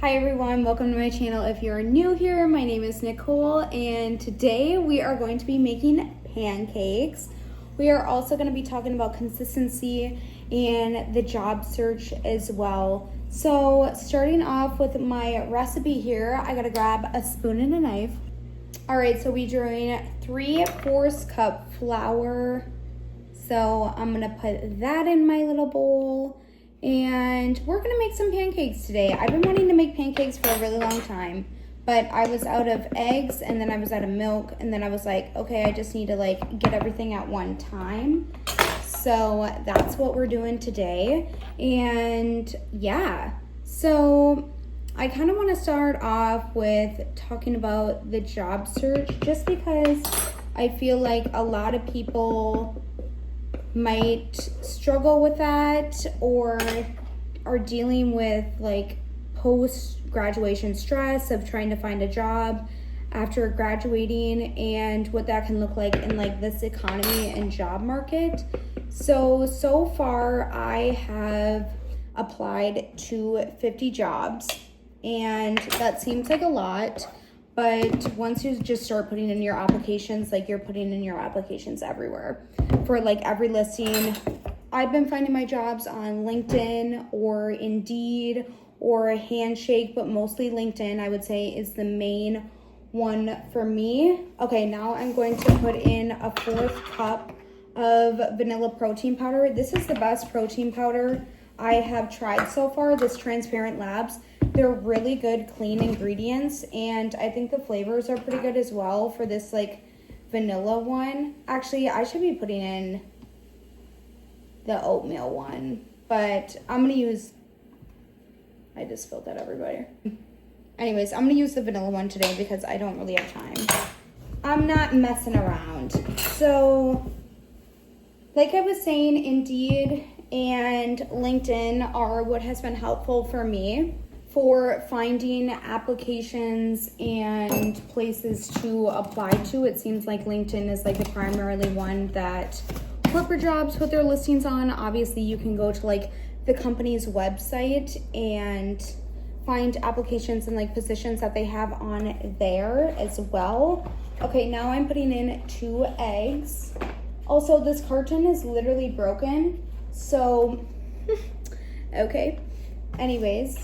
Hi everyone, welcome to my channel. If you're new here, my name is Nicole and today we are going to be making pancakes. We are also going to be talking about consistency and the job search as well. So starting off with my recipe here, I gotta grab a spoon and a knife. All right, so we're doing 3/4 cup flour. So I'm gonna put that in my little bowl. And we're gonna make some pancakes today. I've been wanting to make pancakes for a really long time, but I was out of eggs and then I was out of milk and then I was like, okay, I just need to get everything at one time. So that's what we're doing today. And yeah, so I kind of want to start off with talking about the job search just because I feel like a lot of people might struggle with that or are dealing with post-graduation stress of trying to find a job after graduating and what that can look like in this economy and job market. So far I have applied to 50 jobs and that seems like a lot, but once you just start putting in your applications, you're putting in your applications everywhere for every listing. I've been finding my jobs on LinkedIn or Indeed or Handshake, but mostly LinkedIn I would say is the main one for me. Okay, now I'm going to put in a 1/4 cup of vanilla protein powder. This is the best protein powder I have tried so far, this Transparent Labs. They're really good, clean ingredients, and I think the flavors are pretty good as well for this vanilla one. Actually, I should be putting in the oatmeal one, but I'm gonna use, I just spilled that everywhere. Anyways, I'm gonna use the vanilla one today because I don't really have time. I'm not messing around. So, like I was saying, Indeed and LinkedIn are what has been helpful for me for finding applications and places to apply to. It seems like LinkedIn is the primarily one that corporate jobs put their listings on. Obviously you can go to the company's website and find applications and positions that they have on there as well. Okay, now I'm putting in 2 eggs. Also, this carton is literally broken, so okay. Anyways,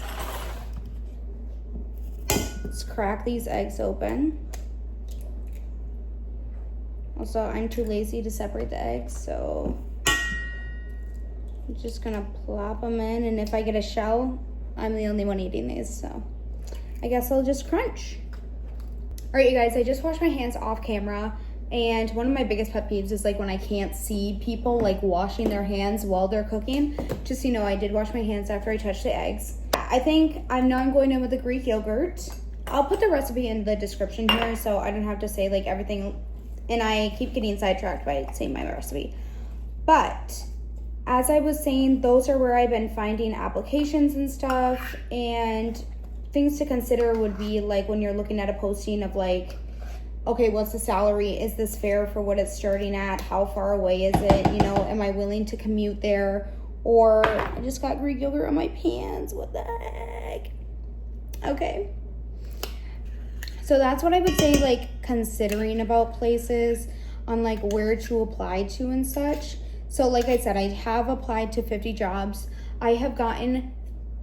let's crack these eggs open. Also, I'm too lazy to separate the eggs, so I'm just gonna plop them in, and if I get a shell, I'm the only one eating these, so I guess I'll just crunch. All right, you guys, I just washed my hands off camera, and one of my biggest pet peeves is when I can't see people washing their hands while they're cooking. Just so you know, I did wash my hands after I touched the eggs. I think I'm going in with the Greek yogurt. I'll put the recipe in the description here so I don't have to say everything, and I keep getting sidetracked by saying my recipe. But as I was saying, those are where I've been finding applications and stuff, and things to consider would be when you're looking at a posting of okay, what's the salary? Is this fair for what it's starting at? How far away is it? Am I willing to commute there? Or I just got Greek yogurt on my pants. What the heck? Okay. So that's what I would say, considering about places on where to apply to and such. So like I said, I have applied to 50 jobs. I have gotten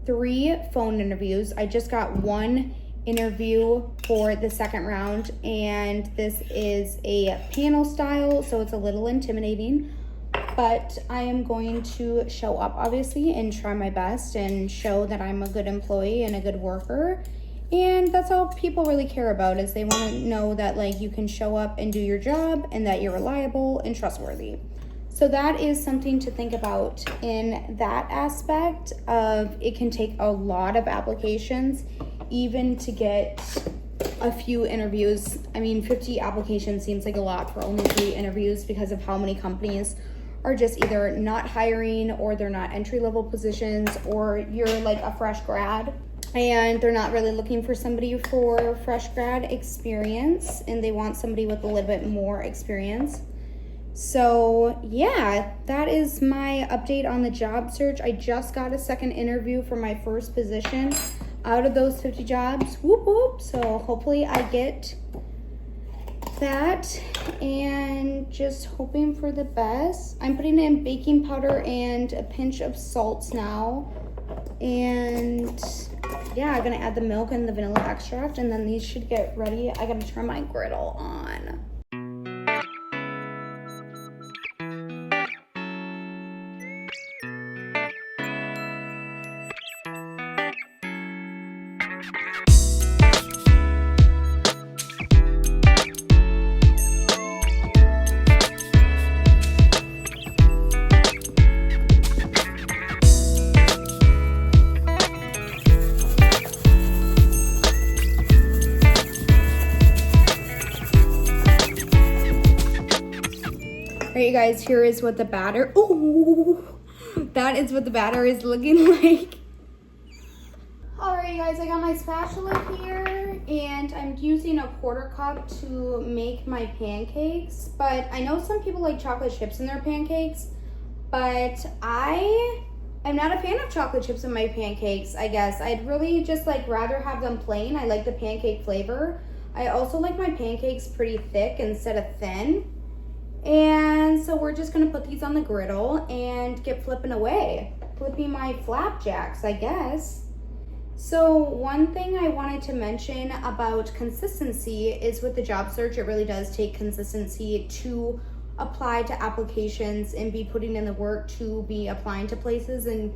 3 phone interviews. I just got 1 interview for the second round, and this is a panel style, so it's a little intimidating, but I am going to show up obviously and try my best and show that I'm a good employee and a good worker. And that's all people really care about, is they want to know that you can show up and do your job and that you're reliable and trustworthy. So that is something to think about in that aspect of it can take a lot of applications even to get a few interviews. I mean, 50 applications seems like a lot for only 3 interviews because of how many companies are just either not hiring, or they're not entry-level positions, or you're a fresh grad and they're not really looking for somebody for fresh grad experience and they want somebody with a little bit more experience. So yeah, that is my update on the job search. I just got a second interview for my first position. out of those 50 jobs. Whoop whoop. So hopefully I get that, and just hoping for the best. I'm putting in baking powder and a pinch of salt now, and yeah, I'm gonna add the milk and the vanilla extract, and then these should get ready. I gotta turn my griddle on. Alright, you guys, here is what the batter, ooh, that is what the batter is looking like. Alright, you guys, I got my spatula here, and I'm using a 1/4 cup to make my pancakes, but I know some people like chocolate chips in their pancakes, but I am not a fan of chocolate chips in my pancakes, I guess. I'd really just rather have them plain. I like the pancake flavor. I also like my pancakes pretty thick instead of thin. And so we're just gonna put these on the griddle and get flipping away. Flipping my flapjacks, I guess. So one thing I wanted to mention about consistency is with the job search, it really does take consistency to apply to applications and be putting in the work to be applying to places, and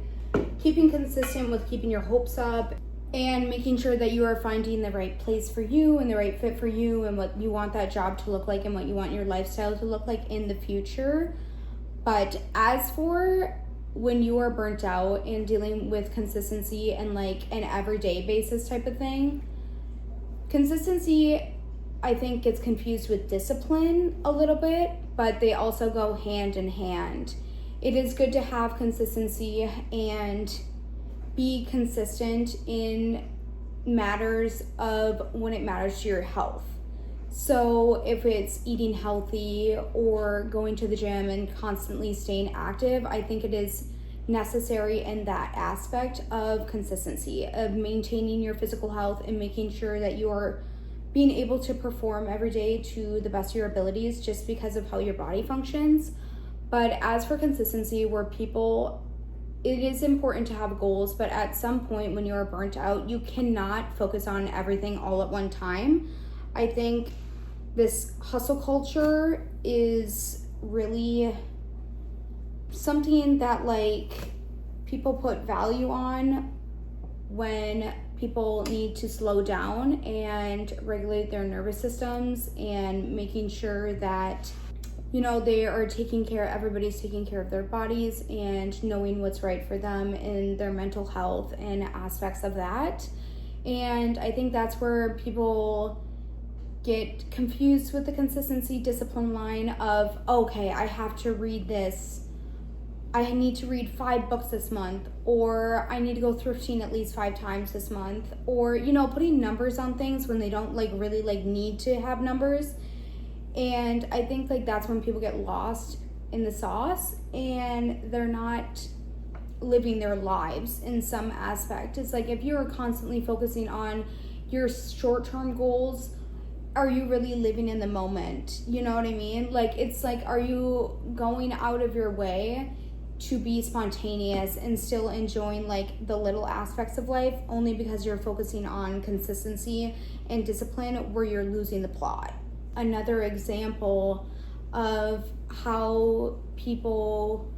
keeping consistent with keeping your hopes up and making sure that you are finding the right place for you and the right fit for you and what you want that job to look like and what you want your lifestyle to look like in the future. But as for when you are burnt out and dealing with consistency and an everyday basis type of thing, consistency I think gets confused with discipline a little bit, but they also go hand in hand. It is good to have consistency and be consistent in matters of when it matters to your health. So if it's eating healthy or going to the gym and constantly staying active, I think it is necessary in that aspect of consistency, of maintaining your physical health and making sure that you are being able to perform every day to the best of your abilities just because of how your body functions. But as for consistency, where it is important to have goals, but at some point when you are burnt out, you cannot focus on everything all at one time. I think this hustle culture is really something that people put value on when people need to slow down and regulate their nervous systems, and making sure that they are everybody's taking care of their bodies and knowing what's right for them and their mental health and aspects of that. And I think that's where people get confused with the consistency discipline line of, okay, I have to read this. I need to read 5 books this month, or I need to go thrifting at least 5 times this month, or, putting numbers on things when they don't really need to have numbers. And I think that's when people get lost in the sauce and they're not living their lives in some aspect. It's if you're constantly focusing on your short-term goals, are you really living in the moment? You know what I mean? It's are you going out of your way to be spontaneous and still enjoying the little aspects of life, only because you're focusing on consistency and discipline where you're losing the plot? Another example of how people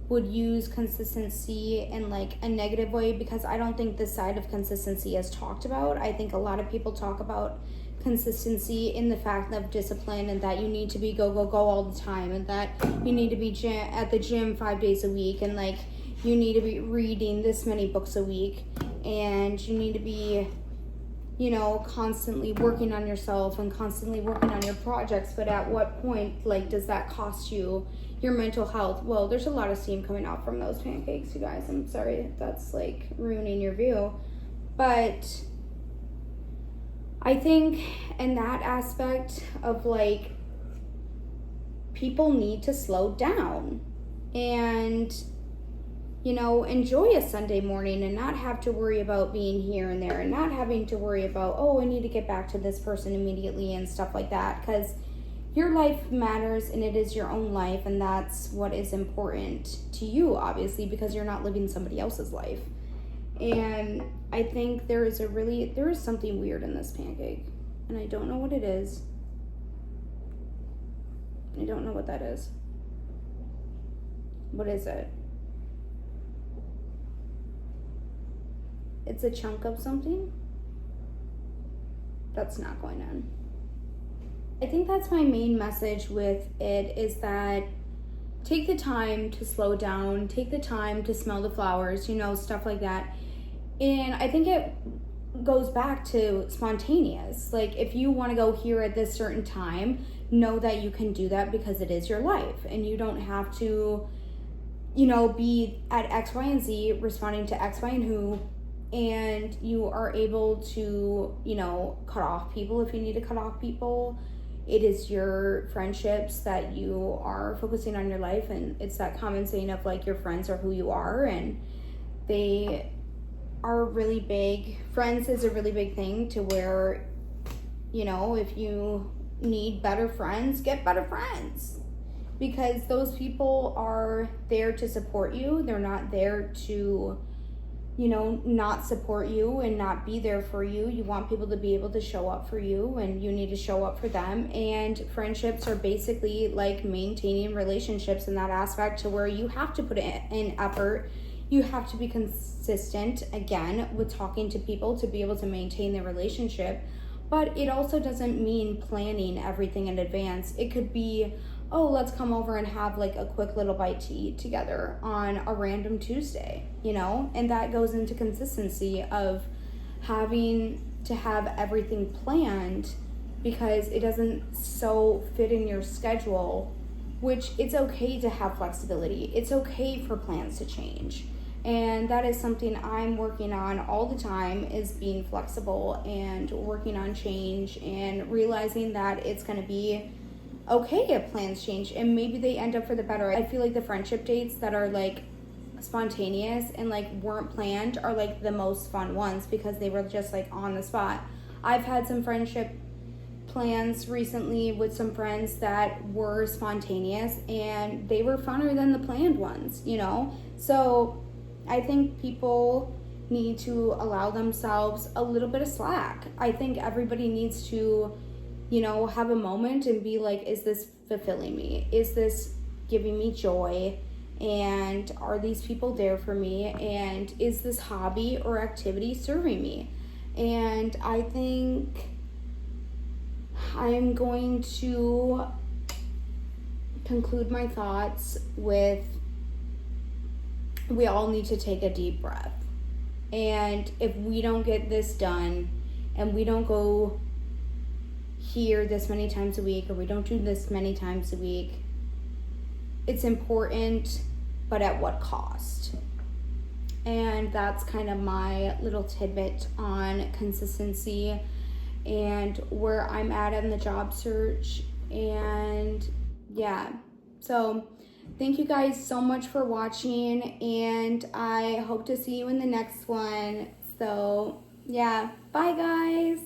would use consistency in a negative way, because I don't think this side of consistency is talked about. I think a lot of people talk about consistency in the fact of discipline, and that you need to be go all the time, and that you need to be at the gym 5 days a week, and you need to be reading this many books a week, and you need to be constantly working on yourself and constantly working on your projects. But at what point does that cost you your mental health? Well, there's a lot of steam coming out from those pancakes, you guys. I'm sorry if that's ruining your view, but I think in that aspect of people need to slow down, and you know, enjoy a Sunday morning and not have to worry about being here and there and not having to worry about, oh, I need to get back to this person immediately and stuff like that, because your life matters and it is your own life, and that's what is important to you, obviously, because you're not living somebody else's life. And I think there is something weird in this pancake, and I don't know what it is. I don't know what that is. What is it? It's a chunk of something? That's not going in. I think that's my main message with it, is that take the time to slow down, take the time to smell the flowers, you know, stuff like that. And I think it goes back to spontaneous. Like, if you want to go here at this certain time, know that you can do that because it is your life, and you don't have to, you know, be at X, Y, and Z responding to X, Y, and who. And you are able to, you know, cut off people if you need to cut off people. It is your friendships that you are focusing on your life, and it's that common saying of like, your friends are who you are, and they are really big. Friends is a really big thing, to where, you know, if you need better friends, get better friends, because those people are there to support you. They're not there to, you know, not support you and not be there for you. You want people to be able to show up for you, and you need to show up for them. And friendships are basically like maintaining relationships in that aspect, to where you have to put in effort. You have to be consistent, again, with talking to people to be able to maintain the relationship. But it also doesn't mean planning everything in advance. It could be, oh, let's come over and have like a quick little bite to eat together on a random Tuesday, you know? And that goes into consistency of having to have everything planned, because it doesn't so fit in your schedule, which it's okay to have flexibility. It's okay for plans to change. And that is something I'm working on all the time, is being flexible and working on change, and realizing that it's going to be okay if plans change, and maybe they end up for the better. I feel like the friendship dates that are like spontaneous and like weren't planned are like the most fun ones, because they were just like on the spot. I've had some friendship plans recently with some friends that were spontaneous, and they were funner than the planned ones, you know? So I think people need to allow themselves a little bit of slack. I think everybody needs to, you know, have a moment and be like, is this fulfilling me? Is this giving me joy? And are these people there for me? And is this hobby or activity serving me? And I think I'm going to conclude my thoughts with, we all need to take a deep breath. And if we don't get this done, and we don't go here this many times a week, or we don't do this many times a week, it's important, but at what cost? And that's kind of my little tidbit on consistency and where I'm at in the job search. And yeah, so thank you guys so much for watching, and I hope to see you in the next one. So yeah, bye guys.